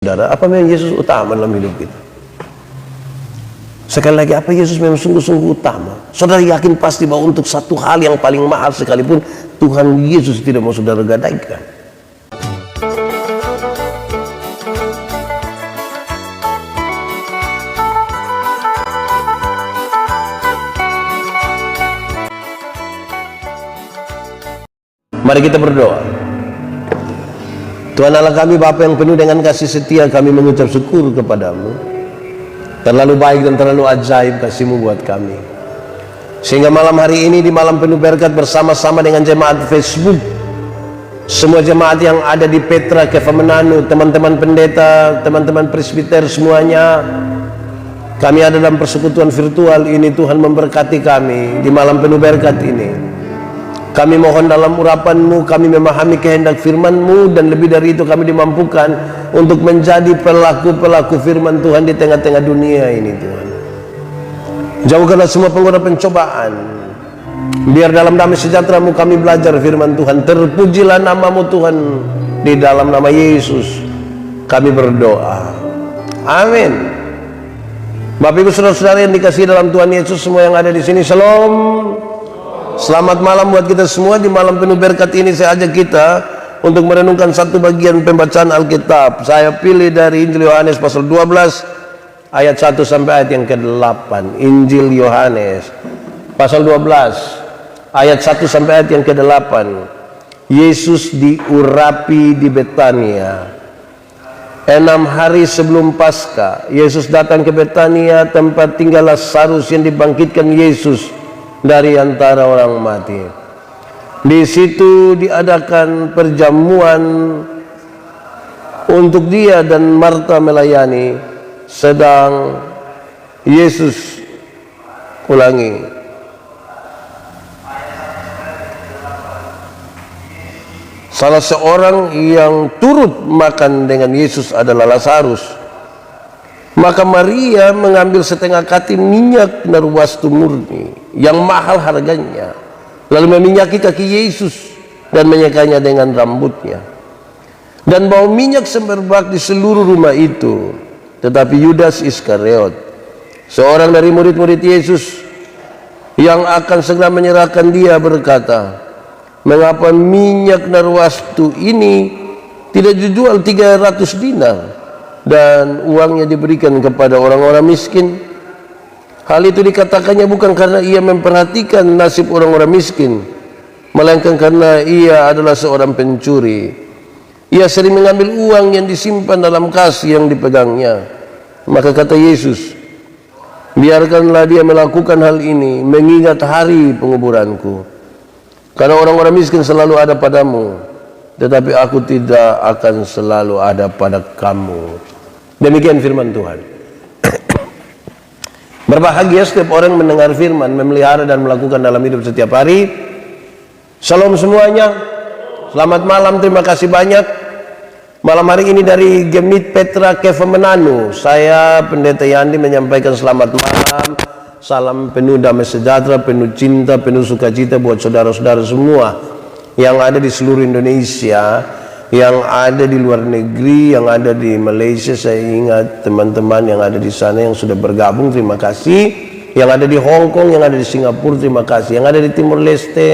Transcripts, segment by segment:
Saudara, apa memang Yesus utama dalam hidup kita? Sekali lagi, apa Yesus memang sungguh-sungguh utama? Saudara yakin pasti bahwa untuk satu hal yang paling mahal sekalipun, Tuhan Yesus tidak mau saudara gadaikan. Mari kita berdoa. Tuhan Allah kami, Bapa yang penuh dengan kasih setia, kami mengucap syukur kepadamu. Terlalu baik dan terlalu ajaib kasih-Mu buat kami. Sehingga malam hari ini, di malam penuh berkat, bersama-sama dengan jemaat Facebook, semua jemaat yang ada di Petra, Kefa Menanu, teman-teman pendeta, teman-teman presbiter semuanya, kami ada dalam persekutuan virtual ini. Tuhan memberkati kami di malam penuh berkat ini. Kami mohon dalam urapan-Mu, kami memahami kehendak firman-Mu, dan lebih dari itu kami dimampukan untuk menjadi pelaku-pelaku firman Tuhan di tengah-tengah dunia ini, Tuhan. Jauhkanlah semua penggoda pencobaan. Biar dalam damai sejahtera-Mu kami belajar firman Tuhan. Terpujilah nama-Mu Tuhan. Di dalam nama Yesus kami berdoa. Amin. Bapak Ibu saudara-saudara yang dikasihi dalam Tuhan Yesus, semua yang ada di sini, shalom. Selamat malam buat kita semua. Di malam penuh berkat ini saya ajak kita untuk merenungkan satu bagian pembacaan Alkitab. Saya pilih dari Injil Yohanes pasal 12 ayat 1 sampai ayat yang ke-8. Injil Yohanes pasal 12 ayat 1 sampai ayat yang ke-8. Yesus diurapi di Betania. 6 hari sebelum Paskah, Yesus datang ke Betania, tempat tinggal Lazarus yang dibangkitkan Yesus dari antara orang mati. Di situ diadakan perjamuan untuk dia dan Marta melayani. Sedang Yesus ulangi, salah seorang yang turut makan dengan Yesus adalah Lazarus. Maka Maria mengambil setengah kati minyak narwastu murni yang mahal harganya, lalu meminyaki kaki Yesus dan menyekanya dengan rambutnya. Dan bau minyak semerbak di seluruh rumah itu. Tetapi Yudas Iskariot, seorang dari murid-murid Yesus yang akan segera menyerahkan dia, berkata, mengapa minyak narwastu ini tidak dijual 300 dinar dan uangnya diberikan kepada orang-orang miskin? Hal itu dikatakannya bukan karena ia memperhatikan nasib orang-orang miskin, melainkan karena ia adalah seorang pencuri. Ia sering mengambil uang yang disimpan dalam kas yang dipegangnya. Maka kata Yesus, biarkanlah dia melakukan hal ini mengingat hari penguburanku. Karena orang-orang miskin selalu ada padamu, tetapi aku tidak akan selalu ada pada kamu. Demikian firman Tuhan. Berbahagia setiap orang mendengar firman, memelihara dan melakukan dalam hidup setiap hari. Shalom semuanya. Selamat malam, terima kasih banyak. Malam hari ini dari Gemit Petra Kefa Menanu, saya Pendeta Yandi menyampaikan selamat malam. Salam penuh damai sejahtera, penuh cinta, penuh sukacita buat saudara-saudara semua yang ada di seluruh Indonesia, yang ada di luar negeri, yang ada di Malaysia. Saya ingat teman-teman yang ada di sana yang sudah bergabung, terima kasih. Yang ada di Hong Kong, yang ada di Singapura, terima kasih. Yang ada di Timur Leste,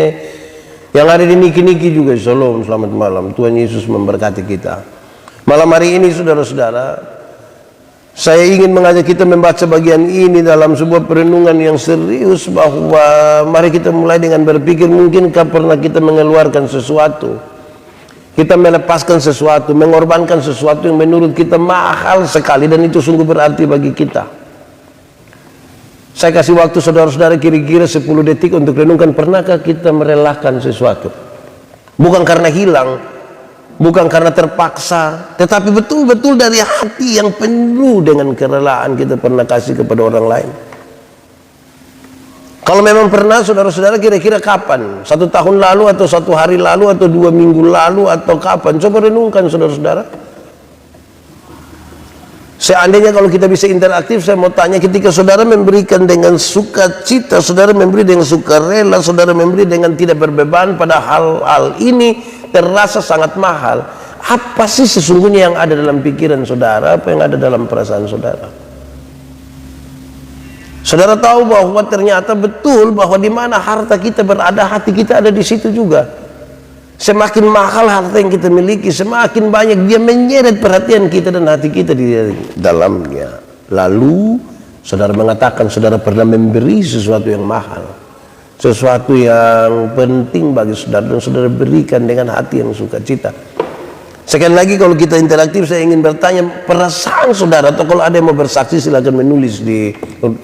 yang ada di Niki-Niki juga, shalom, selamat malam. Tuhan Yesus memberkati kita. Malam hari ini saudara-saudara, saya ingin mengajak kita membaca bagian ini dalam sebuah perenungan yang serius, bahwa mari kita mulai dengan berpikir, mungkinkah pernah kita mengeluarkan sesuatu, kita melepaskan sesuatu, mengorbankan sesuatu yang menurut kita mahal sekali dan itu sungguh berarti bagi kita. Saya kasih waktu saudara-saudara kira-kira 10 detik untuk renungkan, pernahkah kita merelakan sesuatu? Bukan karena hilang, bukan karena terpaksa, tetapi betul-betul dari hati yang penuh dengan kerelaan kita pernah kasih kepada orang lain. Kalau memang pernah, saudara-saudara, kira-kira kapan? 1 tahun lalu, atau 1 hari lalu, atau 2 minggu lalu, atau kapan? Coba renungkan saudara-saudara. Seandainya kalau kita bisa interaktif, saya mau tanya, ketika saudara memberikan dengan sukacita, saudara memberi dengan sukarela, saudara memberi dengan tidak berbeban pada hal-hal ini terasa sangat mahal, Apa sih sesungguhnya yang ada dalam pikiran saudara, apa yang ada dalam perasaan saudara? Saudara tahu bahwa ternyata betul bahwa di mana harta kita berada, hati kita ada di situ juga. Semakin mahal harta yang kita miliki, semakin banyak dia menyeret perhatian kita dan hati kita di dalamnya. Lalu saudara mengatakan saudara pernah memberi sesuatu yang mahal, sesuatu yang penting bagi saudara, dan saudara berikan dengan hati yang sukacita. Sekali lagi, kalau kita interaktif, saya ingin bertanya perasaan saudara, atau kalau ada yang mau bersaksi silakan menulis di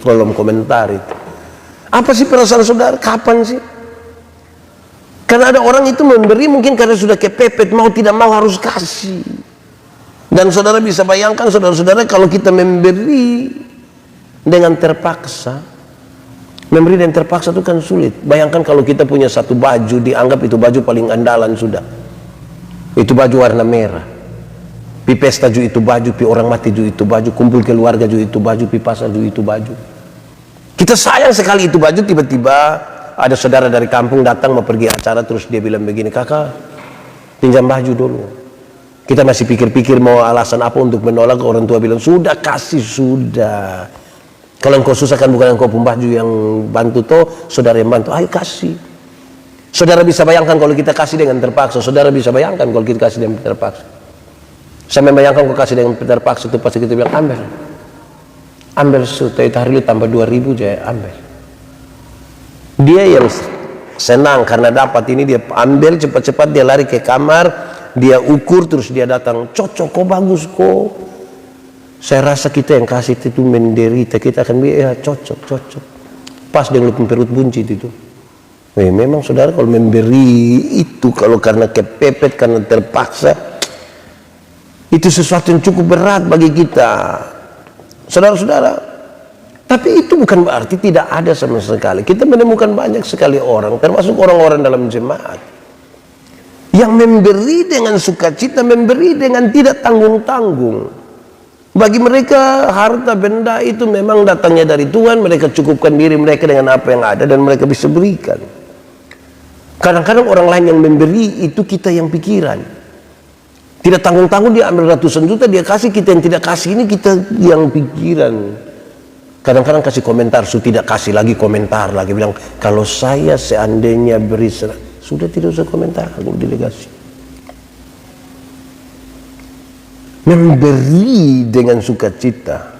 kolom komentar itu. Apa sih perasaan saudara? Kapan sih? Karena ada orang itu memberi mungkin karena sudah kepepet, mau tidak mau harus kasih. Dan saudara bisa bayangkan saudara-saudara, kalau kita memberi dengan terpaksa, memberi dengan terpaksa itu kan sulit. Bayangkan kalau kita punya satu baju, dianggap itu baju paling andalan sudah. Itu baju warna merah. Pi pesta juga itu baju, pi orang mati juga itu baju, kumpul keluarga juga itu baju, pi pasar juga itu baju. Kita sayang sekali itu baju. Tiba-tiba ada saudara dari kampung datang mau pergi acara, terus dia bilang begini, kakak pinjam baju dulu. Kita masih pikir-pikir mau alasan apa untuk menolak. Orang tua bilang sudah kasih, sudah. Kalau engkau susah kan bukan engkau pun baju yang bantu toh, saudara yang bantu, ayo kasih. Saudara bisa bayangkan kalau kita kasih dengan terpaksa. Saudara bisa bayangkan kalau kita kasih dengan terpaksa. Saya membayangkan kalau kasih dengan terpaksa itu pasti kita bilang ambil. Ambil sudah itu hari ini tambah 2.000 aja ambil. Dia yang senang karena dapat ini, dia ambil cepat-cepat, dia lari ke kamar, dia ukur, terus dia datang, cocok kok, bagus kok. Saya rasa kita yang kasih itu menderita, kita akan bilang ya cocok. Pas dia ngelupin perut buncit itu. Memang saudara kalau memberi itu, kalau karena kepepet, karena terpaksa, itu sesuatu yang cukup berat bagi kita, saudara-saudara. Tapi itu bukan berarti tidak ada sama sekali. Kita menemukan banyak sekali orang, termasuk orang-orang dalam jemaat, yang memberi dengan sukacita, memberi dengan tidak tanggung-tanggung. Bagi mereka harta benda itu memang datangnya dari Tuhan. Mereka cukupkan diri mereka dengan apa yang ada dan mereka bisa berikan. Kadang-kadang orang lain yang memberi itu kita yang pikiran, tidak tanggung-tanggung, dia ambil ratusan juta dia kasih. Kita yang tidak kasih ini kita yang pikiran. Kadang-kadang kasih komentar, tidak kasih lagi komentar lagi, bilang kalau saya seandainya beri sudah tidak usah komentar, aku delegasi. Memberi dengan sukacita.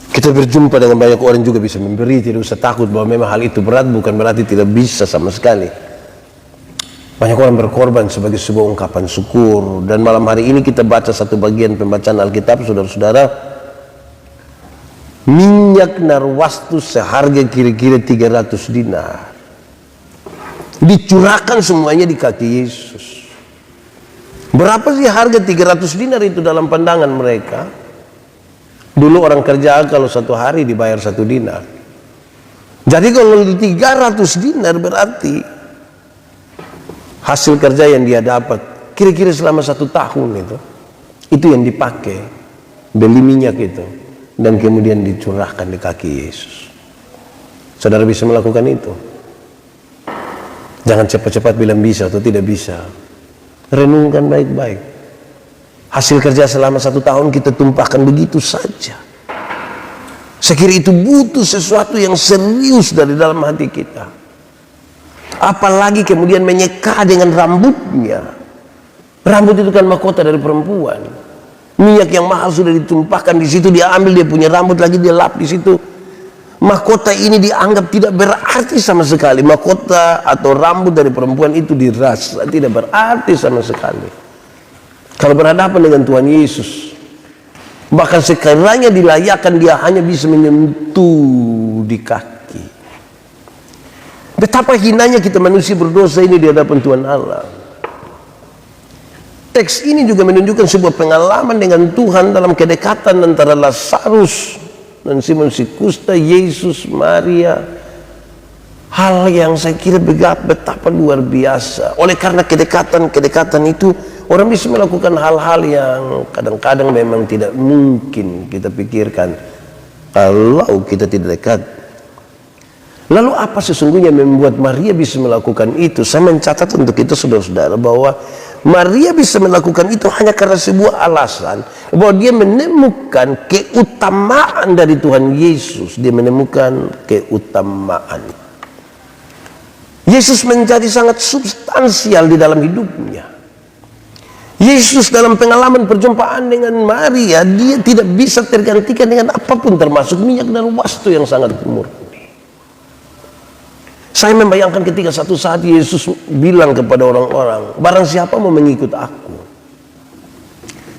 Kita berjumpa dengan banyak orang juga bisa memberi, tidak usah takut bahwa memang hal itu berat, bukan berarti tidak bisa sama sekali. Banyak orang berkorban sebagai sebuah ungkapan syukur. Dan malam hari ini kita baca satu bagian pembacaan Alkitab, saudara-saudara. Minyak narwastu seharga kira-kira 300 dinar dicurahkan semuanya di kaki Yesus. Berapa sih harga 300 dinar itu dalam pandangan mereka? Dulu orang kerja kalau satu hari dibayar 1 dinar. Jadi kalau 300 dinar berarti hasil kerja yang dia dapat kira-kira selama 1 tahun itu yang dipakai beli minyak itu dan kemudian dicurahkan di kaki Yesus. Saudara bisa melakukan itu. Jangan cepat-cepat bilang bisa atau tidak bisa. Renungkan baik-baik. Hasil kerja selama 1 tahun kita tumpahkan begitu saja. Saya kira itu butuh sesuatu yang serius dari dalam hati kita. Apalagi kemudian menyeka dengan rambutnya. Rambut itu kan mahkota dari perempuan. Minyak yang mahal sudah ditumpahkan di situ, dia ambil, dia punya rambut lagi dia lap di situ. Mahkota ini dianggap tidak berarti sama sekali. Mahkota atau rambut dari perempuan itu dirasa tidak berarti sama sekali kalau berhadapan dengan Tuhan Yesus. Bahkan sekiranya dilayakkan, dia hanya bisa menyentuh di kaki. Betapa hinanya kita manusia berdosa ini di hadapan Tuhan Allah. Teks ini juga menunjukkan sebuah pengalaman dengan Tuhan dalam kedekatan antara Lazarus dan Simon si Kusta, Yesus, Maria. Hal yang saya kira betapa luar biasa. Oleh karena kedekatan itu, orang bisa melakukan hal-hal yang kadang-kadang memang tidak mungkin kita pikirkan kalau kita tidak dekat. Lalu apa sesungguhnya membuat Maria bisa melakukan itu? Saya mencatat untuk kita saudara-saudara bahwa Maria bisa melakukan itu hanya karena sebuah alasan bahwa dia menemukan keutamaan dari Tuhan Yesus. Dia menemukan keutamaan. Yesus menjadi sangat substansial di dalam hidupnya. Yesus dalam pengalaman perjumpaan dengan Maria, dia tidak bisa tergantikan dengan apapun, termasuk minyak dan wastu yang sangat murni. Saya membayangkan ketika satu saat Yesus bilang kepada orang-orang, barang siapa mau mengikut aku,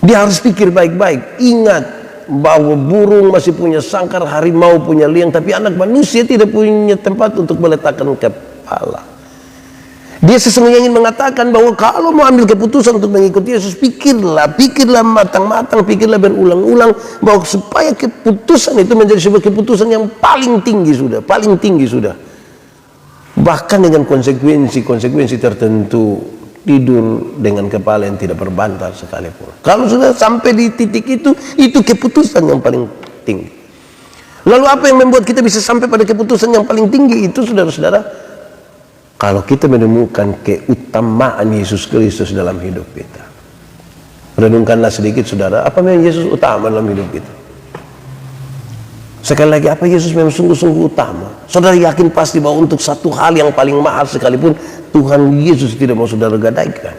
dia harus pikir baik-baik. Ingat bahwa burung masih punya sangkar, harimau punya liang, tapi anak manusia tidak punya tempat untuk meletakkan kepala. Dia sesungguhnya ingin mengatakan bahwa kalau mau ambil keputusan untuk mengikuti Yesus, pikirlah matang-matang, pikirlah berulang-ulang, bahwa supaya keputusan itu menjadi sebuah keputusan yang paling tinggi sudah. Bahkan dengan konsekuensi tertentu, tidur dengan kepala yang tidak berbantal sekalipun. Kalau sudah sampai di titik itu keputusan yang paling tinggi. Lalu apa yang membuat kita bisa sampai pada keputusan yang paling tinggi itu, saudara-saudara? Kalau kita menemukan keutamaan Yesus Kristus dalam hidup kita. Renungkanlah sedikit, saudara, apa yang Yesus utama dalam hidup kita? Sekali lagi, apa Yesus memang sungguh-sungguh utama? Saudara yakin pasti bahwa untuk satu hal yang paling mahal sekalipun, Tuhan Yesus tidak mau saudara gadaikan.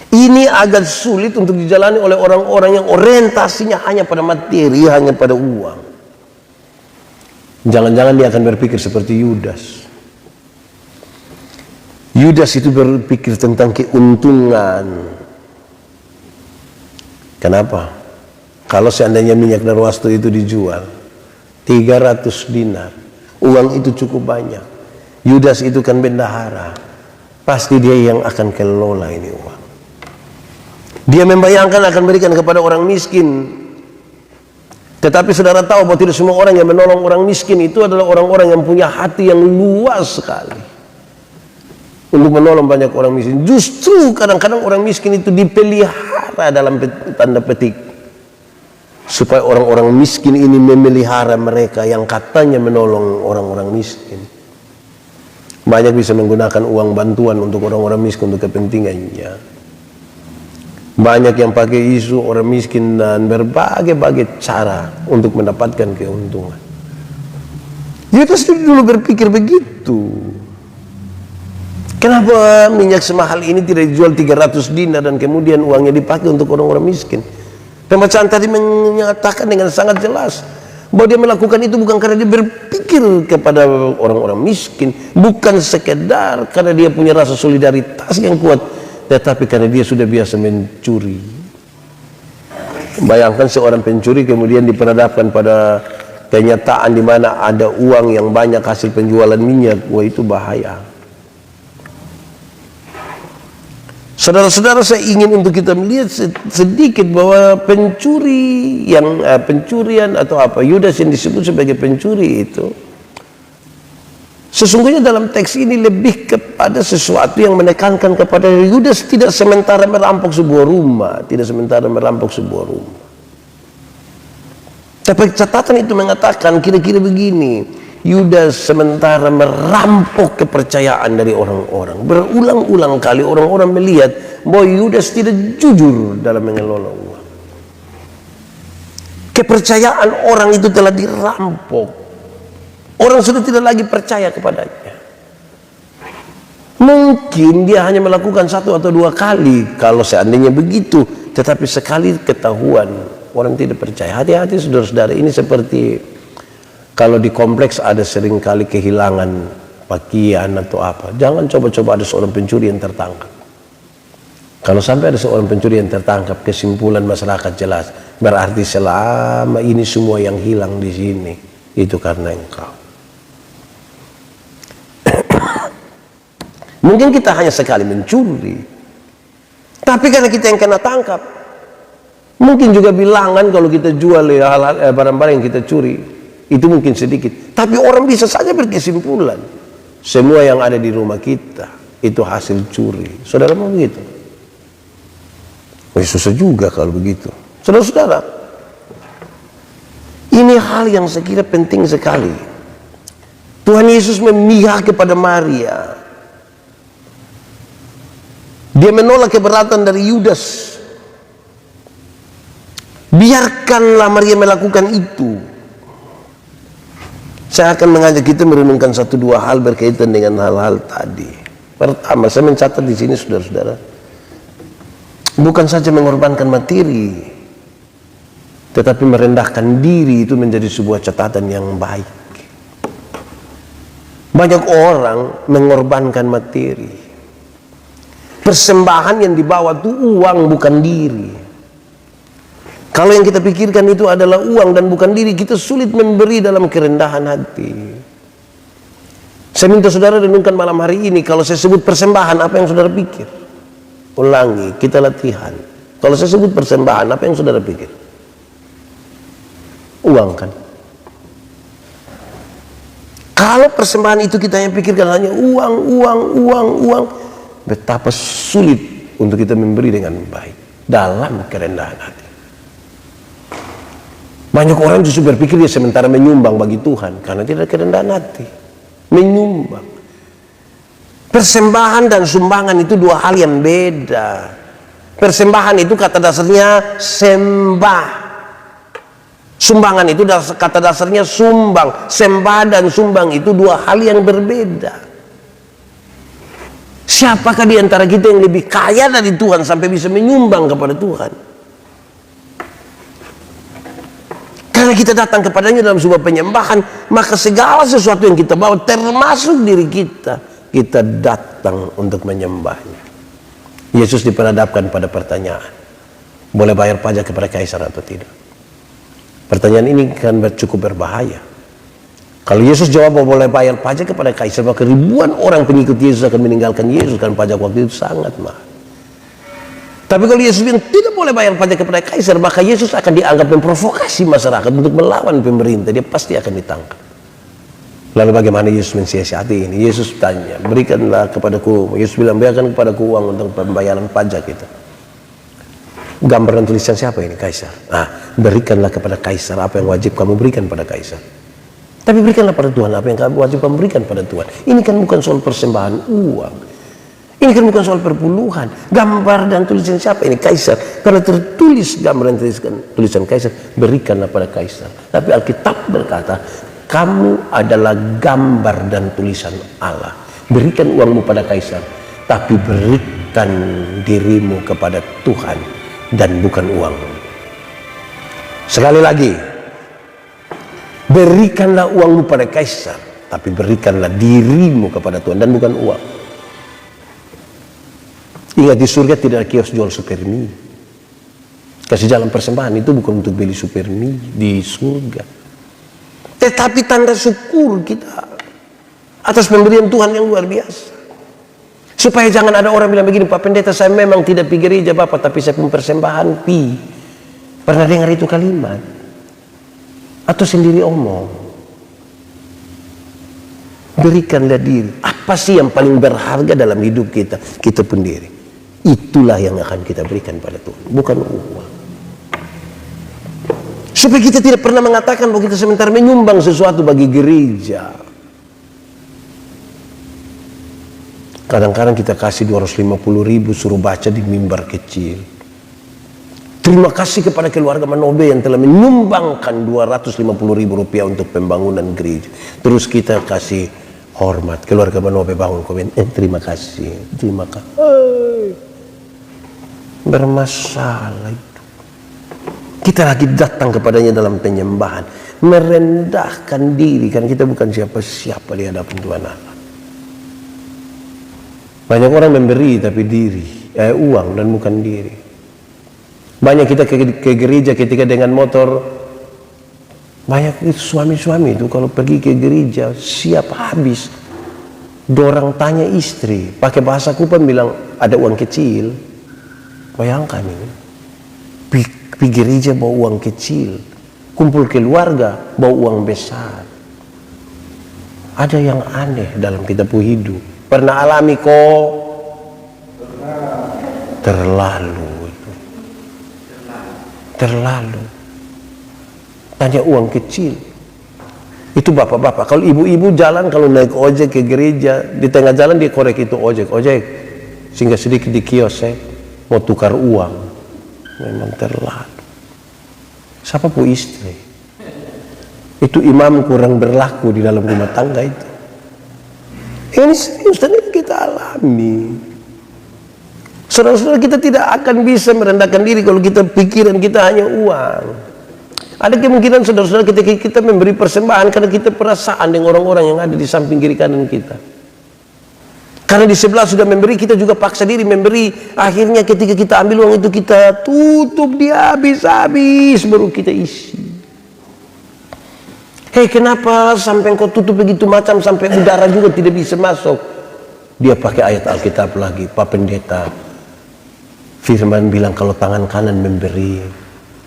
Ini agak sulit untuk dijalani oleh orang-orang yang orientasinya hanya pada materi, hanya pada uang. Jangan-jangan dia akan berpikir seperti Yudas. Yudas itu berpikir tentang keuntungan. Kenapa? Kalau seandainya minyak dan wastu itu dijual 300 dinar, uang itu cukup banyak. Yudas itu kan bendahara, pasti dia yang akan kelola ini uang. Dia membayangkan akan berikan kepada orang miskin. Tetapi saudara tahu bahwa tidak semua orang yang menolong orang miskin itu adalah orang-orang yang punya hati yang luas sekali untuk menolong banyak orang miskin. Justru kadang-kadang orang miskin itu dipelihara dalam tanda petik, supaya orang-orang miskin ini memelihara mereka yang katanya menolong orang-orang miskin. Banyak bisa menggunakan uang bantuan untuk orang-orang miskin untuk kepentingannya. Banyak yang pakai isu orang miskin dan berbagai-bagai cara untuk mendapatkan keuntungan. Yudas dulu berpikir begitu. Kenapa minyak semahal ini tidak dijual 300 dinar dan kemudian uangnya dipakai untuk orang-orang miskin? Pembacaan tadi menyatakan dengan sangat jelas bahwa dia melakukan itu bukan karena dia berpikir kepada orang-orang miskin, bukan sekedar karena dia punya rasa solidaritas yang kuat, tetapi karena dia sudah biasa mencuri. Bayangkan seorang pencuri kemudian diperhadapkan pada kenyataan di mana ada uang yang banyak hasil penjualan minyak, wah itu bahaya. Saudara-saudara, saya ingin untuk kita melihat sedikit bahwa pencurian atau apa, Yudas yang disebut sebagai pencuri itu sesungguhnya dalam teks ini lebih kepada sesuatu yang menekankan kepada Yudas tidak sementara merampok sebuah rumah, Tapi catatan itu mengatakan kira-kira begini, Yudas sementara merampok kepercayaan dari orang-orang. Berulang-ulang kali orang-orang melihat bahwa Yudas tidak jujur dalam mengelola uang. Kepercayaan orang itu telah dirampok. Orang sudah tidak lagi percaya kepadanya. Mungkin dia hanya melakukan 1 atau 2 kali kalau seandainya begitu, tetapi sekali ketahuan orang tidak percaya. Hati-hati saudara-saudara, ini seperti kalau di kompleks ada sering kali kehilangan pakaian atau apa. Jangan coba-coba ada seorang pencuri yang tertangkap. Kalau sampai ada seorang pencuri yang tertangkap, kesimpulan masyarakat jelas. Berarti selama ini semua yang hilang di sini itu karena engkau. Mungkin kita hanya sekali mencuri, tapi karena kita yang kena tangkap. Mungkin juga bilangan kalau kita jual barang-barang yang kita curi, itu mungkin sedikit. Tapi orang bisa saja berkesimpulan semua yang ada di rumah kita itu hasil curi. Saudara mau begitu? Susah juga kalau begitu. Saudara-saudara, ini hal yang saya kira penting sekali. Tuhan Yesus memihak kepada Maria. Dia menolak keberatan dari Yudas. Biarkanlah Maria melakukan itu. Saya akan mengajak kita merenungkan satu dua hal berkaitan dengan hal-hal tadi. Pertama, saya mencatat di sini saudara-saudara, bukan saja mengorbankan materi, tetapi merendahkan diri itu menjadi sebuah catatan yang baik. Banyak orang mengorbankan materi. Persembahan yang dibawa itu uang, bukan diri. Kalau yang kita pikirkan itu adalah uang dan bukan diri, kita sulit memberi dalam kerendahan hati. Saya minta saudara renungkan malam hari ini, kalau saya sebut persembahan, apa yang saudara pikir? Ulangi, kita latihan. Kalau saya sebut persembahan, apa yang saudara pikir? Uang kan? Kalau persembahan itu kita yang pikirkan hanya uang, betapa sulit untuk kita memberi dengan baik dalam kerendahan hati. Banyak orang justru berpikir dia sementara menyumbang bagi Tuhan karena tidak ada kerendahan hati. Menyumbang. Persembahan dan sumbangan itu dua hal yang beda. Persembahan itu kata dasarnya sembah. Sumbangan itu kata dasarnya sumbang. Sembah dan sumbang itu dua hal yang berbeda. Siapakah di antara kita yang lebih kaya dari Tuhan sampai bisa menyumbang kepada Tuhan? Karena kita datang kepadanya dalam sebuah penyembahan, maka segala sesuatu yang kita bawa termasuk diri kita, kita datang untuk menyembahnya. Yesus diperhadapkan pada pertanyaan, boleh bayar pajak kepada kaisar atau tidak? Pertanyaan ini kan cukup berbahaya. Kalau Yesus jawab bahwa boleh bayar pajak kepada kaisar, maka ribuan orang pengikut Yesus akan meninggalkan Yesus karena pajak waktu itu sangat mahal. Tapi kalau Yesus bilang tidak boleh bayar pajak kepada kaisar, maka Yesus akan dianggap memprovokasi masyarakat untuk melawan pemerintah. Dia pasti akan ditangkap. Lalu bagaimana Yesus mensiasati ini? Yesus tanya, berikanlah kepadaku. Yesus bilang, berikan kepadaku uang untuk pembayaran pajak itu. Gambar dan tulisan siapa ini? Kaisar. Berikanlah kepada kaisar apa yang wajib kamu berikan pada kaisar. Tapi berikanlah pada Tuhan apa yang wajib kamu berikan pada Tuhan. Ini kan bukan soal persembahan uang. Ini kan bukan soal perpuluhan. Gambar dan tulisan siapa ini? Kaisar. Karena tertulis gambar dan tulisan kaisar, berikanlah pada kaisar. Tapi Alkitab berkata, kamu adalah gambar dan tulisan Allah. Berikan uangmu pada kaisar, tapi berikan dirimu kepada Tuhan dan bukan uang. Sekali lagi, berikanlah uangmu pada kaisar, tapi berikanlah dirimu kepada Tuhan dan bukan uang. Ingat, di surga tidak ada kios jual supermi. Kasih jalan persembahan itu bukan untuk beli supermi di surga, tetapi tanda syukur kita atas pemberian Tuhan yang luar biasa. Supaya jangan ada orang bilang begini, Pak Pendeta, saya memang tidak pergi gereja Bapak, tapi saya pun persembahan pi. Pernah dengar itu kalimat? Atau sendiri omong? Berikanlah diri. Apa sih yang paling berharga dalam hidup kita? Kita pun diri. Itulah yang akan kita berikan pada Tuhan, bukan uang. Supaya kita tidak pernah mengatakan bahwa kita sementara menyumbang sesuatu bagi gereja. Kadang-kadang kita kasih 250.000 suruh baca di mimbar kecil. Terima kasih kepada keluarga Manobe yang telah menyumbangkan 250.000 rupiah untuk pembangunan gereja. Terus kita kasih hormat, keluarga Manobe bangun komen, terima kasih, terima kasih. Bermasalah itu. Kita lagi datang kepadanya dalam penyembahan, merendahkan diri karena kita bukan siapa-siapa di hadapan Tuhan Allah. Banyak orang memberi tapi uang dan bukan diri. Banyak kita ke gereja ketika dengan motor. Banyak suami-suami itu kalau pergi ke gereja siap habis. Dorang tanya istri, pakai bahasa Kupang bilang ada uang kecil. Bayangkan ini, pergi gereja bawa uang kecil, kumpul keluarga bawa uang besar. Ada yang aneh dalam kita punya hidup. Pernah alami kok? Terlalu itu. Terlalu. Tanya uang kecil. Itu bapak-bapak. Kalau ibu-ibu jalan, kalau naik ojek ke gereja, di tengah jalan dia korek itu ojek. sehingga sedikit di kios mau tukar uang. Memang terlalu. Siapa pun istri? Itu imam kurang berlaku di dalam rumah tangga itu. Ini serius dan ini kita alami. Saudara-saudara, kita tidak akan bisa merendahkan diri kalau kita pikiran kita hanya uang. Ada kemungkinan saudara-saudara ketika kita memberi persembahan karena kita perasaan dengan orang-orang yang ada di samping kiri kanan kita. Karena di sebelah sudah memberi, kita juga paksa diri memberi. Akhirnya ketika kita ambil uang itu, kita tutup dia habis-habis, baru kita isi. Hei, kenapa sampai kau tutup begitu macam sampai udara juga tidak bisa masuk? Dia pakai ayat Alkitab lagi, Pak Pendeta. Firman bilang kalau tangan kanan memberi,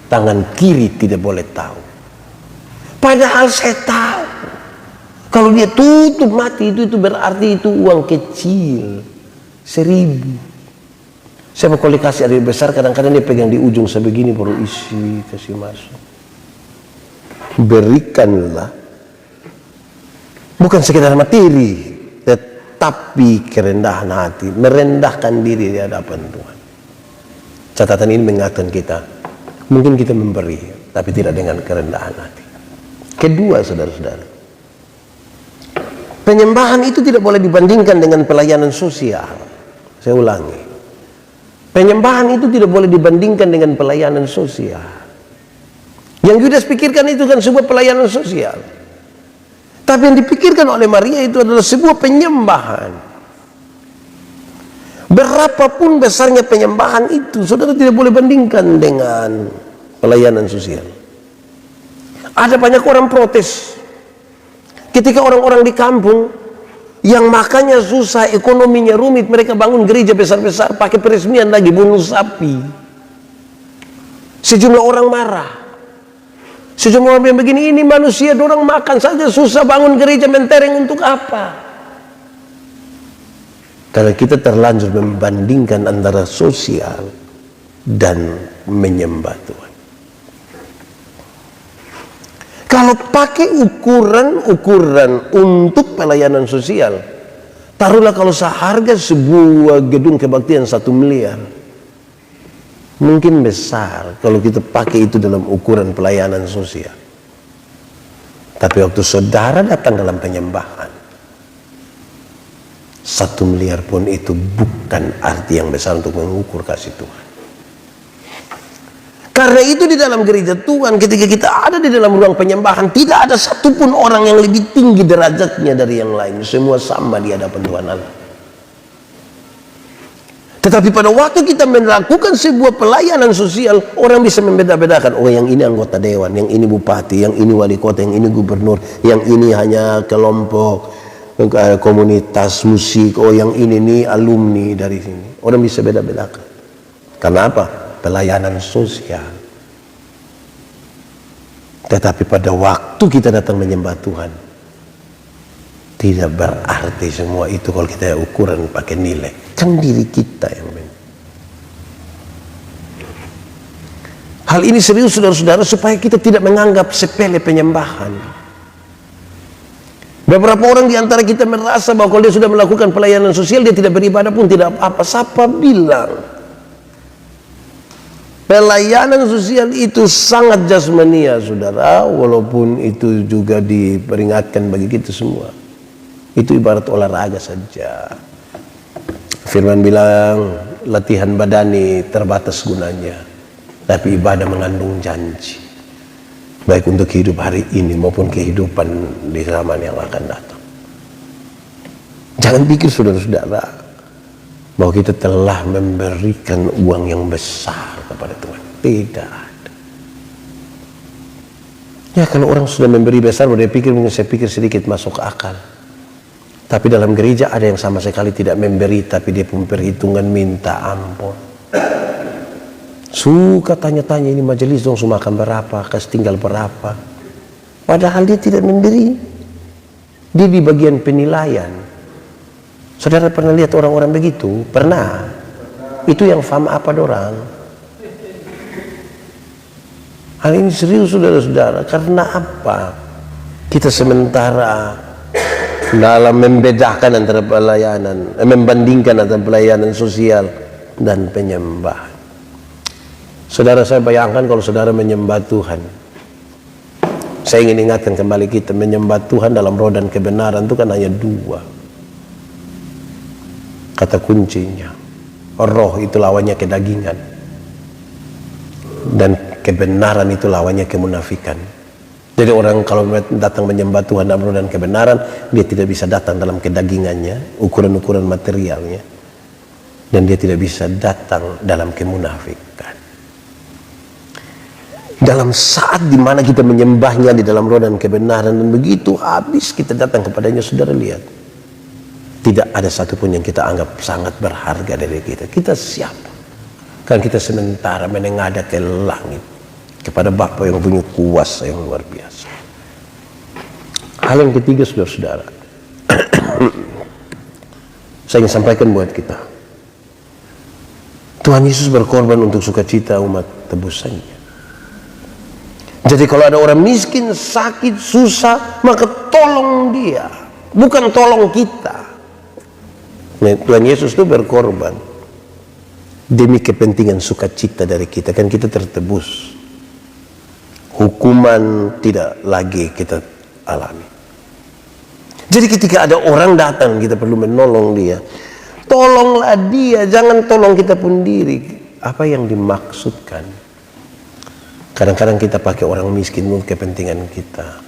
tangan kiri tidak boleh tahu. Padahal saya tahu. Kalau dia tutup mati itu berarti itu uang kecil. 1.000. Saya kalau kasih ada besar, kadang-kadang dia pegang di ujung sebegini baru isi, kasih masuk. Berikanlah. Bukan sekedar materi, tetapi kerendahan hati, merendahkan diri di hadapan Tuhan. Catatan ini mengingatkan kita, mungkin kita memberi, tapi tidak dengan kerendahan hati. Kedua, saudara-saudara, penyembahan itu tidak boleh dibandingkan dengan pelayanan sosial. Saya ulangi, penyembahan itu tidak boleh dibandingkan dengan pelayanan sosial. Yang Yudas pikirkan itu kan sebuah pelayanan sosial, tapi yang dipikirkan oleh Maria itu adalah sebuah penyembahan. Berapapun besarnya penyembahan itu, saudara tidak boleh bandingkan dengan pelayanan sosial. Ada banyak orang protes ketika orang-orang di kampung yang makannya susah, ekonominya rumit, mereka bangun gereja besar-besar pakai peresmian lagi, bunuh sapi. Sejumlah orang marah. Sejumlah orang yang begini, ini manusia, dorang makan saja susah, bangun gereja mentereng untuk apa? Karena kita terlanjur membandingkan antara sosial dan menyembah Tuhan. Kalau pakai ukuran untuk pelayanan sosial, taruhlah kalau seharga sebuah gedung kebaktian 1 miliar, mungkin besar kalau kita pakai itu dalam ukuran pelayanan sosial. Tapi waktu saudara datang dalam penyembahan, 1 miliar pun itu bukan arti yang besar untuk mengukur kasih Tuhan. Karena itu di dalam gereja Tuhan, ketika kita ada di dalam ruang penyembahan, tidak ada satupun orang yang lebih tinggi derajatnya dari yang lain. Semua sama di hadapan Tuhan Allah. Tetapi pada waktu kita melakukan sebuah pelayanan sosial, orang bisa membeda-bedakan. Oh, yang ini anggota dewan, yang ini bupati, yang ini wali kota, yang ini gubernur, yang ini hanya kelompok komunitas musik, oh yang ini nih alumni dari sini. Orang bisa beda-bedakan. Karena apa? Pelayanan sosial. Tetapi pada waktu kita datang menyembah Tuhan, tidak berarti semua itu kalau kita ukuran pakai nilai. Kan diri kita yang benar. Hal ini serius saudara-saudara, supaya kita tidak menganggap sepele penyembahan. Beberapa orang di antara kita merasa bahwa kalau dia sudah melakukan pelayanan sosial, dia tidak beribadah pun tidak apa-apa. Siapa bilang? Pelayanan sosial itu sangat jasmania, saudara, walaupun itu juga diperingatkan bagi kita semua. Itu ibarat olahraga saja. Firman bilang latihan badani terbatas gunanya, tapi ibadah mengandung janji, baik untuk hidup hari ini maupun kehidupan di zaman yang akan datang. Jangan pikir saudara-saudara bahwa kita telah memberikan uang yang besar kepada Tuhan. Tidak ada. Ya, kalau orang sudah memberi besar, dia pikir, mungkin saya pikir sedikit masuk akal. Tapi dalam gereja ada yang sama sekali tidak memberi, tapi dia pun perhitungan minta ampun. Suka tanya-tanya, ini majelis dong makan berapa, kas tinggal berapa. Padahal dia tidak memberi. Dia di bagian penilaian. Saudara pernah lihat orang-orang begitu? Pernah. Itu yang faham apa dorang? Hal ini serius saudara-saudara. Karena apa? Kita sementara dalam membedakan antara pelayanan, membandingkan antara pelayanan sosial dan penyembahan. Saudara, saya bayangkan kalau saudara menyembah Tuhan. Saya ingin ingatkan kembali kita, menyembah Tuhan dalam roh dan kebenaran itu kan hanya dua kata kuncinya. Roh itu lawannya kedagingan, dan kebenaran itu lawannya kemunafikan. Jadi orang kalau datang menyembah Tuhan dalam roh dan kebenaran, dia tidak bisa datang dalam kedagingannya, ukuran-ukuran materialnya, dan dia tidak bisa datang dalam kemunafikan. Dalam saat dimana kita menyembahnya di dalam roh dan kebenaran, dan begitu habis kita datang kepadanya, saudara lihat, tidak ada satupun yang kita anggap sangat berharga dari kita. Kita siapa? Kan kita sementara menengadah ke langit kepada Bapa yang punya kuasa yang luar biasa. Hal yang ketiga, saudara-saudara, saya ingin sampaikan buat kita, Tuhan Yesus berkorban untuk sukacita umat tebusannya. Jadi kalau ada orang miskin, sakit, susah, maka tolong dia, bukan tolong kita. Nah, Tuhan Yesus itu berkorban demi kepentingan sukacita dari kita. Kan kita tertebus, hukuman tidak lagi kita alami. Jadi ketika ada orang datang, kita perlu menolong dia. Tolonglah dia, jangan tolong kita pun diri. Apa yang dimaksudkan? Kadang-kadang kita pakai orang miskin untuk kepentingan kita.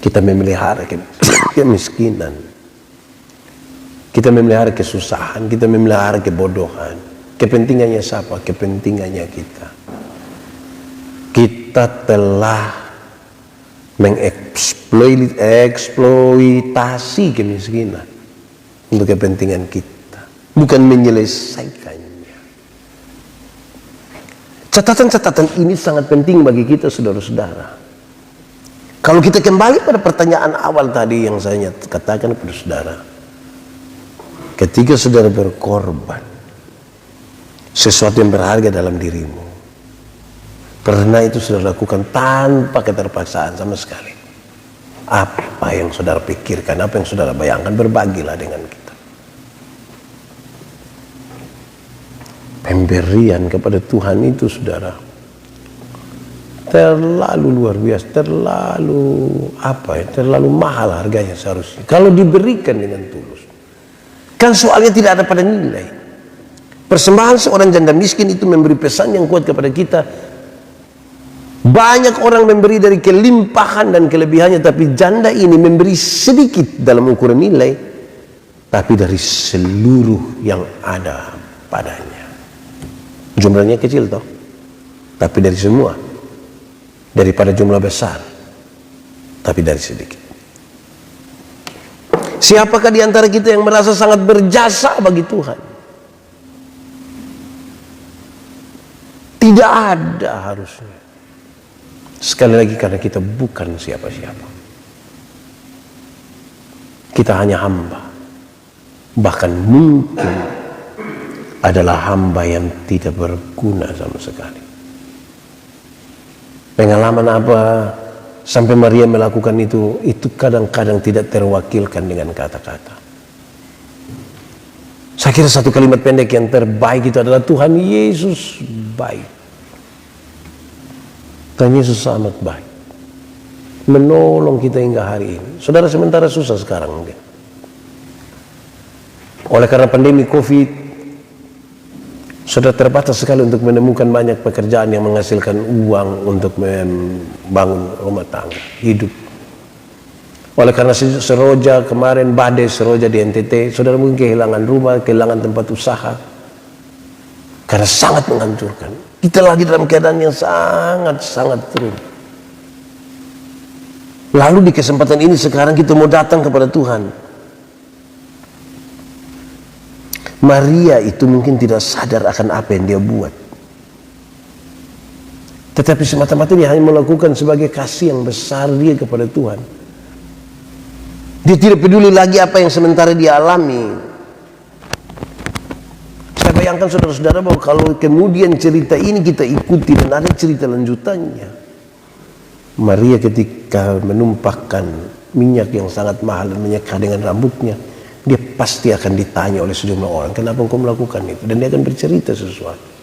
Kita memelihara kemiskinan, kita memelihara kesusahan, kita memelihara kebodohan. Kepentingannya siapa? Kepentingannya kita. Kita telah mengeksploitasi kemiskinan untuk kepentingan kita, bukan menyelesaikannya. Catatan-catatan ini sangat penting bagi kita, saudara-saudara. Kalau kita kembali pada pertanyaan awal tadi yang saya katakan kepada saudara, ketika saudara berkorban sesuatu yang berharga dalam dirimu, pernah itu saudara lakukan tanpa keterpaksaan sama sekali. Apa yang saudara pikirkan, apa yang saudara bayangkan, berbagilah dengan kita. Pemberian kepada Tuhan itu, saudara, terlalu luar biasa, terlalu mahal harganya seharusnya kalau diberikan dengan tulus. Kan soalnya tidak ada pada nilai. Persembahan seorang janda miskin itu memberi pesan yang kuat kepada kita. Banyak orang memberi dari kelimpahan dan kelebihannya, tapi janda ini memberi sedikit dalam ukuran nilai, tapi dari seluruh yang ada padanya. Jumlahnya kecil toh, tapi dari semua, daripada jumlah besar, tapi dari sedikit. Siapakah di antara kita yang merasa sangat berjasa bagi Tuhan? Tidak ada harusnya. Sekali lagi, karena kita bukan siapa-siapa. Kita hanya hamba. Bahkan mungkin adalah hamba yang tidak berguna sama sekali. Pengalaman apa sampai Maria melakukan itu kadang-kadang tidak terwakilkan dengan kata-kata. Saya kira satu kalimat pendek yang terbaik itu adalah Tuhan Yesus baik. Tuhan Yesus sangat baik, menolong kita hingga hari ini. Saudara, sementara susah sekarang mungkin oleh karena pandemi COVID, sudah terbatas sekali untuk menemukan banyak pekerjaan yang menghasilkan uang untuk membangun rumah tangga, hidup. Oleh karena seroja kemarin, badai seroja di NTT, saudara mungkin kehilangan rumah, kehilangan tempat usaha, karena sangat menghancurkan. Kita lagi dalam keadaan yang sangat-sangat turun. Lalu di kesempatan ini sekarang kita mau datang kepada Tuhan. Maria itu mungkin tidak sadar akan apa yang dia buat, tetapi semata-mata dia hanya melakukan sebagai kasih yang besar dia kepada Tuhan. Dia tidak peduli lagi apa yang sementara dia alami. Saya bayangkan saudara-saudara bahwa kalau kemudian cerita ini kita ikuti dan ada cerita lanjutannya, Maria ketika menumpahkan minyak yang sangat mahal dan menyeka dengan rambutnya, dia pasti akan ditanya oleh sejumlah orang, kenapa engkau melakukan itu? Dan dia akan bercerita sesuatu.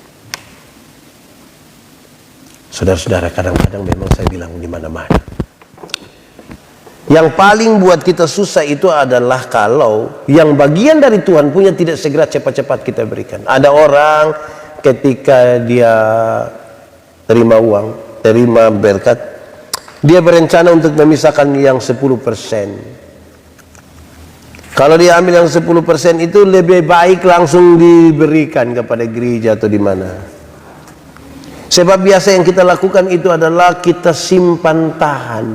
Saudara-saudara, kadang-kadang memang saya bilang di mana-mana. Yang paling buat kita susah itu adalah kalau yang bagian dari Tuhan punya tidak segera cepat-cepat kita berikan. Ada orang ketika dia terima uang, terima berkat, dia berencana untuk memisahkan yang 10%. Kalau dia ambil yang 10% itu lebih baik langsung diberikan kepada gereja atau di mana. Sebab biasa yang kita lakukan itu adalah kita simpan tahan.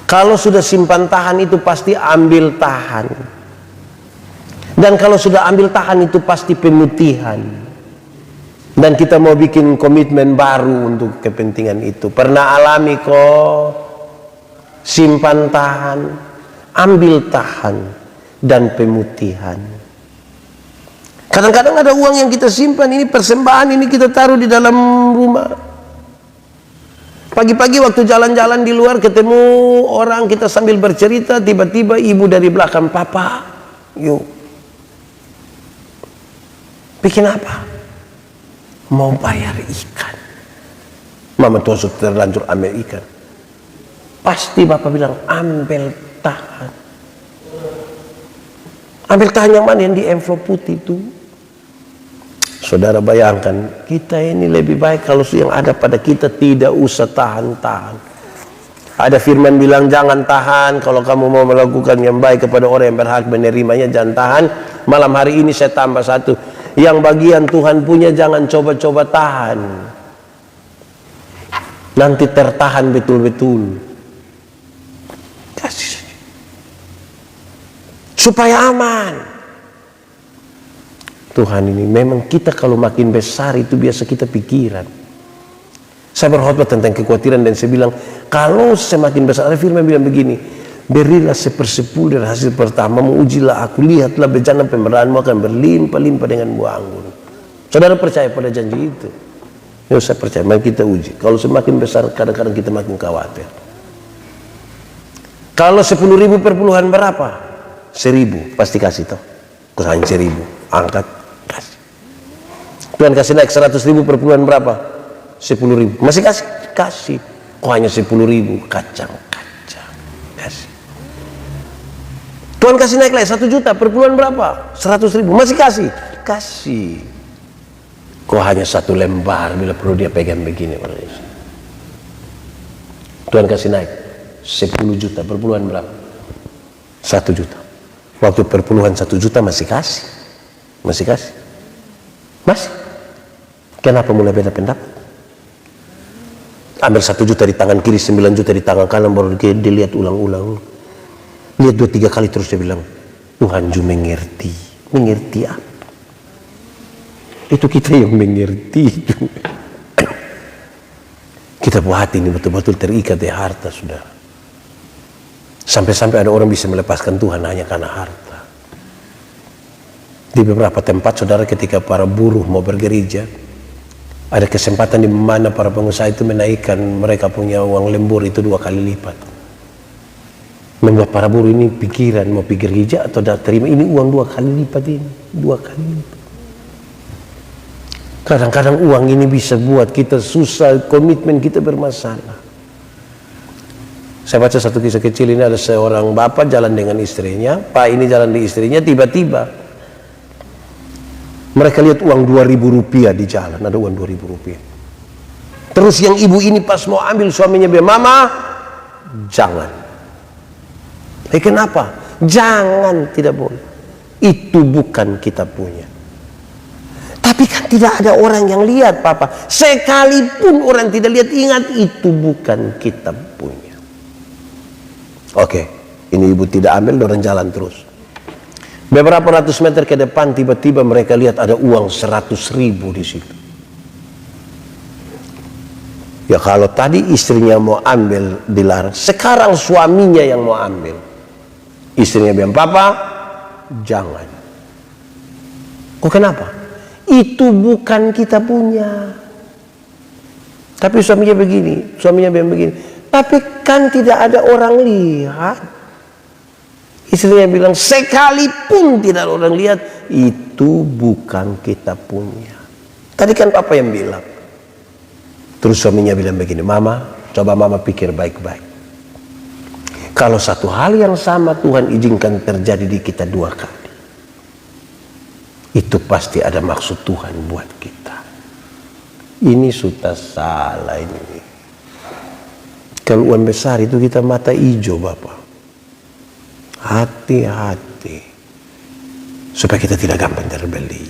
Kalau sudah simpan tahan itu pasti ambil tahan. Dan kalau sudah ambil tahan itu pasti pemutihan. Dan kita mau bikin komitmen baru untuk kepentingan itu. Pernah alami kok simpan tahan, ambil tahan, dan pemutihan. Kadang-kadang ada uang yang kita simpan, ini persembahan, ini kita taruh di dalam rumah. Pagi-pagi waktu jalan-jalan di luar ketemu orang, kita sambil bercerita, tiba-tiba ibu dari belakang, "Papa, yuk, bikin apa?" "Mau bayar ikan." Mama tuh sudah terlanjur ambil ikan. Pasti bapak bilang, "Ambil tahan." Ambil tahan yang mana? Yang di envelope putih itu. Saudara bayangkan, kita ini lebih baik kalau yang ada pada kita tidak usah tahan-tahan. Ada firman bilang, jangan tahan. Kalau kamu mau melakukan yang baik kepada orang yang berhak menerimanya, jangan tahan. Malam hari ini saya tambah satu, yang bagian Tuhan punya jangan coba-coba tahan. Nanti tertahan betul-betul. Kasih saja. Supaya aman. Tuhan ini memang kita kalau makin besar itu biasa kita pikiran. Saya berkhotbah tentang kekhawatiran dan saya bilang, kalau semakin besar, ada firman bilang begini, berilah 1/10 dari hasil pertama, ujilah aku, lihatlah bejana pemberianmu akan berlimpah-limpah dengan buah anggur. Saudara percaya pada janji itu? Ya, saya percaya, mari kita uji. Kalau semakin besar, kadang-kadang kita makin khawatir. Kalau 10.000 per puluhan berapa? 1.000, pasti kasih toh. Kurang 1.000, angkat, kasih. Tuhan kasih naik 100.000 per puluhan berapa? 10.000, masih kasih? Kasih. Kok hanya 10.000? Kacang. Kasih. Tuhan kasih naik lagi 1 juta per bulan berapa? 100.000, masih kasih? Kasih. Kok hanya 1 lembar bila perlu dia pegang begini? Tuhan kasih naik 10 juta per bulan berapa? 1 juta. Waktu perpuluhan 1 juta masih kasih? Masih kasih? Masih? Kenapa mulai beda pendapat? Ambil 1 juta di tangan kiri, 9 juta di tangan kanan, baru dilihat ulang-ulang. Lihat 2-3 kali terus dia bilang, Tuhan juga mengerti. Mengerti apa? Itu kita yang mengerti. Kita buat ini betul-betul terikat di harta, saudara. Sampai-sampai ada orang bisa melepaskan Tuhan hanya karena harta. Di beberapa tempat, saudara, ketika para buruh mau bergereja, ada kesempatan di mana para pengusaha itu menaikkan mereka punya uang lembur itu 2 kali lipat. Membuat para buruh ini pikiran mau pergi gereja atau terima ini uang 2 kali lipat ini. 2 kali lipat. Kadang-kadang uang ini bisa buat kita susah, komitmen kita bermasalah. Saya baca satu kisah kecil ini, ada seorang bapak jalan dengan istrinya. Pak ini jalan di istrinya, tiba-tiba mereka lihat uang 2.000 rupiah di jalan, ada uang 2.000 rupiah. Terus yang ibu ini pas mau ambil, suaminya bilang, "Mama, jangan." Kenapa? Jangan, tidak boleh. Itu bukan kita punya. Tapi kan tidak ada orang yang lihat, Papa. Sekalipun orang tidak lihat, ingat itu bukan kita punya. Oke, ini ibu tidak ambil, orang jalan terus. Beberapa ratus meter ke depan, tiba-tiba mereka lihat ada uang 100.000 di situ. Ya kalau tadi istrinya mau ambil dilarang, sekarang suaminya yang mau ambil. Istrinya bilang, "Papa, jangan." Kok kenapa? Itu bukan kita punya. Tapi suaminya bilang begini, Tapi kan tidak ada orang lihat. Istrinya bilang, sekalipun tidak ada orang lihat, itu bukan kita punya. Tadi kan papa yang bilang. Terus suaminya bilang begini, mama, coba mama pikir baik-baik. Kalau satu hal yang sama Tuhan izinkan terjadi di kita 2 kali, itu pasti ada maksud Tuhan buat kita. Ini sudah salah ini. Kalau uang besar itu kita mata hijau Bapak. Hati-hati. Supaya kita tidak gampang terbeli.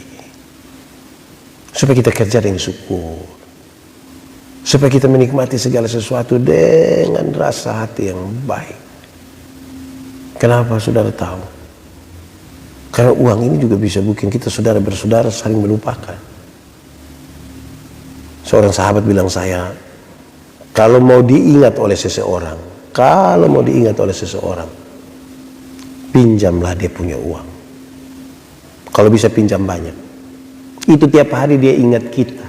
Supaya kita kerja dengan syukur. Supaya kita menikmati segala sesuatu dengan rasa hati yang baik. Kenapa saudara tahu? Karena uang ini juga bisa bikin kita saudara bersaudara saling melupakan. Seorang sahabat bilang saya, kalau mau diingat oleh seseorang, pinjamlah dia punya uang. Kalau bisa pinjam banyak. Itu tiap hari dia ingat kita.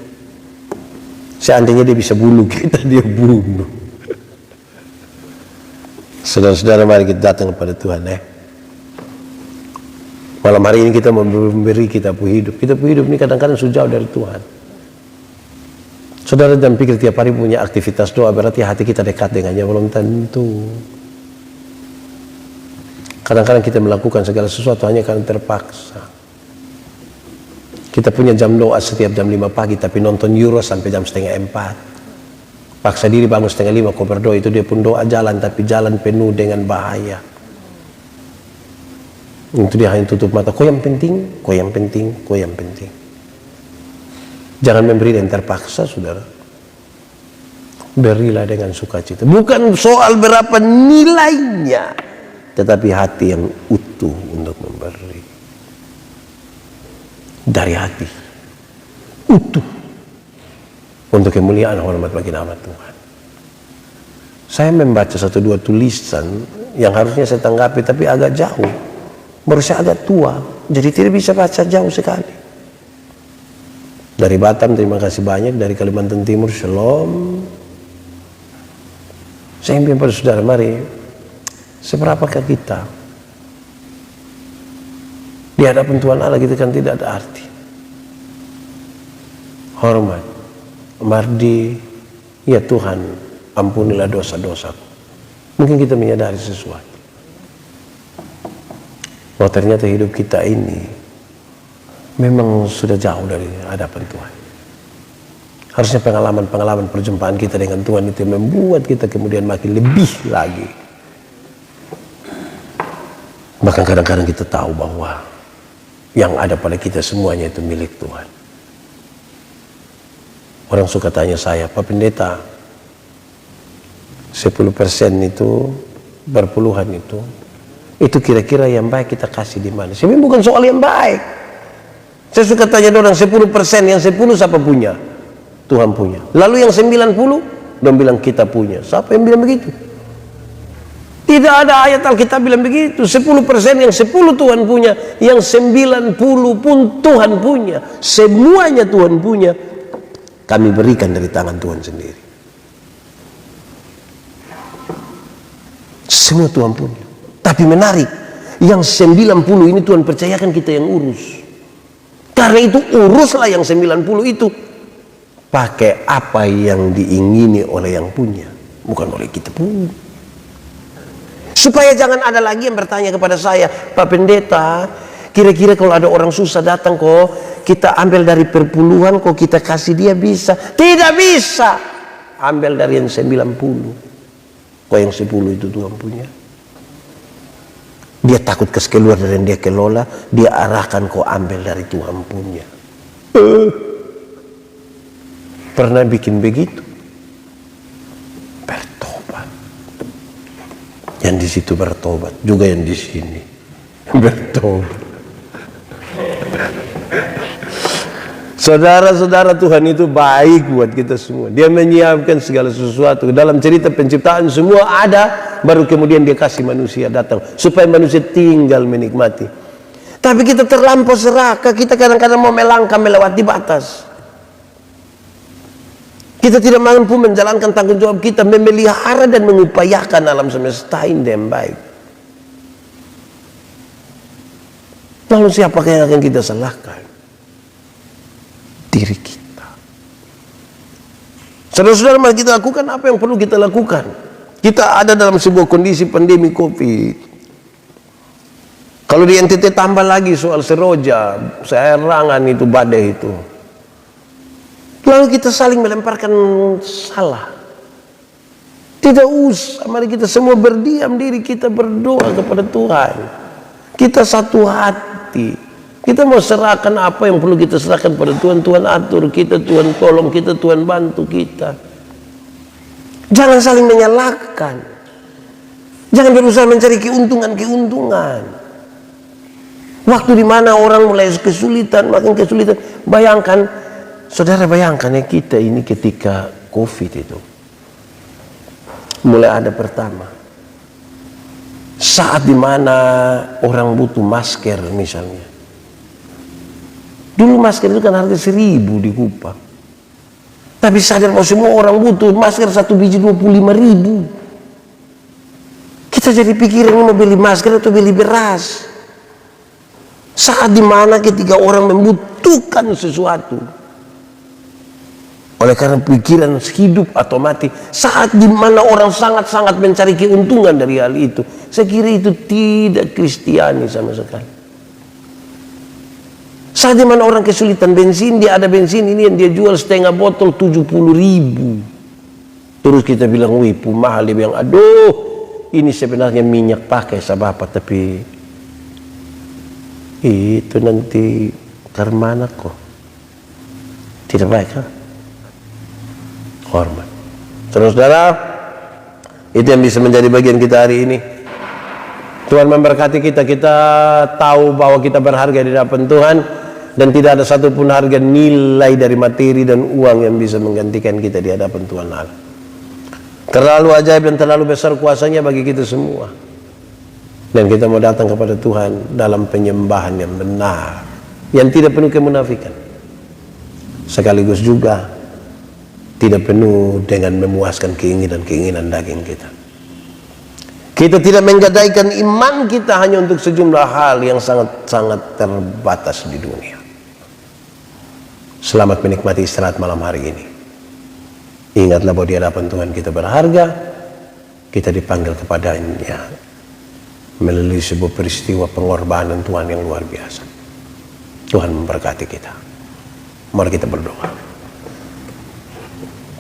Seandainya dia bisa bunuh kita, dia bunuh. Saudara-saudara, mari kita datang kepada Tuhan Malam hari ini kita memberi kita hidup. Kita hidup ini kadang-kadang sudah jauh dari Tuhan. Saudara jangan pikir tiap hari punya aktivitas doa berarti hati kita dekat dengannya, belum tentu. Kadang-kadang kita melakukan segala sesuatu hanya karena terpaksa. Kita punya jam doa setiap jam 5 pagi, tapi nonton Euro sampai jam 3:30. Paksa diri bangun 4:30 kau berdoa, itu dia pun doa jalan, tapi jalan penuh dengan bahaya. Itu dia hanya tutup mata, kau yang penting. Jangan memberi dengan terpaksa, saudara. Berilah dengan sukacita. Bukan soal berapa nilainya, tetapi hati yang utuh untuk memberi. Dari hati utuh untuk kemuliaan hormat bagi nama Tuhan. Saya membaca 1-2 tulisan yang harusnya saya tanggapi, tapi agak jauh. Baru saya agak tua, jadi tidak bisa baca jauh sekali. Dari Batam terima kasih banyak, dari Kalimantan Timur shalom. Saya ingin pada saudara, mari seberapakah kita di hadapan Tuhan Allah kita kan tidak ada arti. Hormat, mardi, ya Tuhan, ampunilah dosa-dosaku. Mungkin kita menyadari sesuatu. Bahwa ternyata hidup kita ini memang sudah jauh dari hadapan Tuhan. Harusnya pengalaman-pengalaman perjumpaan kita dengan Tuhan itu membuat kita kemudian makin lebih lagi. Bahkan kadang-kadang kita tahu bahwa yang ada pada kita semuanya itu milik Tuhan. Orang suka tanya saya, Pak Pendeta, 10% itu, berpuluhan itu kira-kira yang baik kita kasih di mana? Sebenarnya bukan soal yang baik. Saya suka tanya orang 10%, yang 10 siapa punya? Tuhan punya. Lalu yang 90, dong bilang kita punya. Siapa yang bilang begitu? Tidak ada ayat Alkitab bilang begitu. 10% yang 10 Tuhan punya, yang 90 pun Tuhan punya. Semuanya Tuhan punya. Kami berikan dari tangan Tuhan sendiri. Semua Tuhan punya. Tapi menarik, yang 90 ini Tuhan percayakan kita yang urus. Karena itu uruslah yang 90 itu. Pakai apa yang diingini oleh yang punya, bukan oleh kita pun. Supaya jangan ada lagi yang bertanya kepada saya, Pak Pendeta, kira-kira kalau ada orang susah datang kok, kita ambil dari perpuluhan kok kita kasih dia bisa? Tidak bisa. Ambil dari yang 90. Kok yang 10 itu Tuhan punya. Dia takut keluar dari yang dia kelola, dia arahkan kok ambil dari Tuhan punya. Pernah bikin begitu? Bertobat. Yang di situ bertobat, juga yang di sini bertobat. Saudara-saudara, Tuhan itu baik buat kita semua. Dia menyiapkan segala sesuatu. Dalam cerita penciptaan semua ada, baru kemudian dia kasih manusia datang supaya manusia tinggal menikmati. Tapi kita terlampau serakah, kita kadang-kadang mau melangkah melewati batas. Kita tidak mampu menjalankan tanggung jawab kita memelihara dan mengupayakan alam semesta ini dengan baik. Lalu siapakah yang akan kita salahkan? Diri kita. Saudara-saudara, mari kita lakukan apa yang perlu kita lakukan. Kita ada dalam sebuah kondisi pandemi COVID. Kalau di NTT tambah lagi soal Seroja, Serangan itu, badai itu. Lalu kita saling melemparkan salah. Tidak usah, mari kita semua berdiam diri, kita berdoa kepada Tuhan. Kita satu hati. Kita mau serahkan apa yang perlu kita serahkan pada Tuhan. Tuhan atur kita, Tuhan tolong kita, Tuhan bantu kita. Jangan saling menyalahkan. Jangan berusaha mencari keuntungan-keuntungan. Waktu di mana orang mulai kesulitan, makin kesulitan. Bayangkan, saudara, bayangkan ya, kita ini ketika COVID itu mulai ada pertama, saat dimana orang butuh masker misalnya. Dulu masker itu kan harga 1.000 di Kupang. Tapi sadar bahwa semua orang butuh masker, satu biji 25.000. Kita jadi pikiran ini mau beli masker atau beli beras. Saat dimana ketika orang membutuhkan sesuatu, oleh karena pikiran hidup atau mati, saat dimana orang sangat-sangat mencari keuntungan dari hal itu, saya kira itu tidak Kristiani sama sekali. Saat dimana orang kesulitan bensin, dia ada bensin ini yang dia jual setengah botol 70.000. Terus kita bilang, wih mahal. Dia bilang, aduh, ini sebenarnya minyak pakai sabapa, tapi itu nanti karmana kok tidak baik, ha? Hormat. Saudara-saudara, itu yang bisa menjadi bagian kita hari ini. Tuhan memberkati kita. Kita tahu bahwa kita berharga di hadapan Tuhan, dan tidak ada satupun harga nilai dari materi dan uang yang bisa menggantikan kita di hadapan Tuhan Allah. Terlalu ajaib dan terlalu besar kuasanya bagi kita semua. Dan kita mau datang kepada Tuhan dalam penyembahan yang benar, yang tidak penuh kemunafikan, sekaligus juga tidak penuh dengan memuaskan keinginan-keinginan daging kita. Kita tidak menggadaikan iman kita hanya untuk sejumlah hal yang sangat-sangat terbatas di dunia. Selamat menikmati istirahat malam hari ini. Ingatlah bahwa di hadapan Tuhan kita berharga. Kita dipanggil kepadanya melalui sebuah peristiwa pengorbanan Tuhan yang luar biasa. Tuhan memberkati kita. Mari kita berdoa.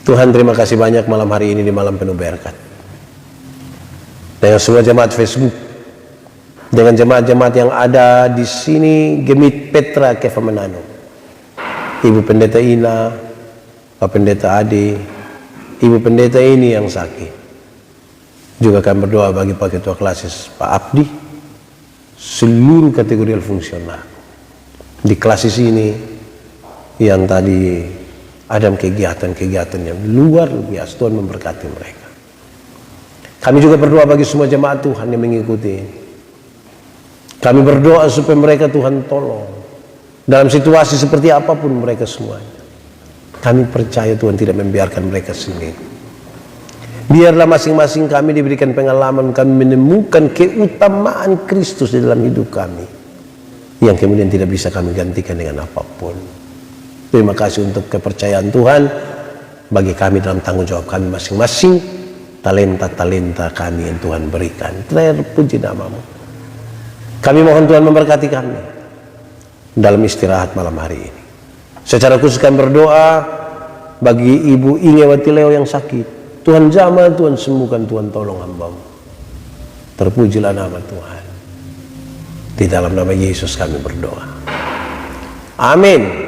Tuhan, terima kasih banyak malam hari ini di malam penuh berkat. Dengan semua jemaat Facebook, dengan jemaat-jemaat yang ada di sini, Gemit Petra Kefamenano, Ibu Pendeta Ina, Pak Pendeta Ade, Ibu Pendeta ini yang sakit. Juga akan berdoa bagi Pak Ketua Klasis Pak Abdi, seluruh kategori fungsional di klasis ini yang tadi ada kegiatan-kegiatan yang luar biasa. Tuhan memberkati mereka. Kami juga berdoa bagi semua jemaat Tuhan yang mengikuti ini. Kami berdoa supaya mereka Tuhan tolong dalam situasi seperti apapun mereka semuanya. Kami percaya Tuhan tidak membiarkan mereka sendiri. Biarlah masing-masing kami diberikan pengalaman, kami menemukan keutamaan Kristus di dalam hidup kami, yang kemudian tidak bisa kami gantikan dengan apapun. Terima kasih untuk kepercayaan Tuhan bagi kami dalam tanggung jawab kami masing-masing, talenta-talenta kami yang Tuhan berikan. Terpuji namamu. Kami mohon Tuhan memberkati kami dalam istirahat malam hari ini. Secara khusus kami berdoa bagi Ibu Ingewati Leo yang sakit. Tuhan jamah, Tuhan sembuhkan, Tuhan tolong hamba-Mu. Terpujilah nama Tuhan. Di dalam nama Yesus kami berdoa. Amin.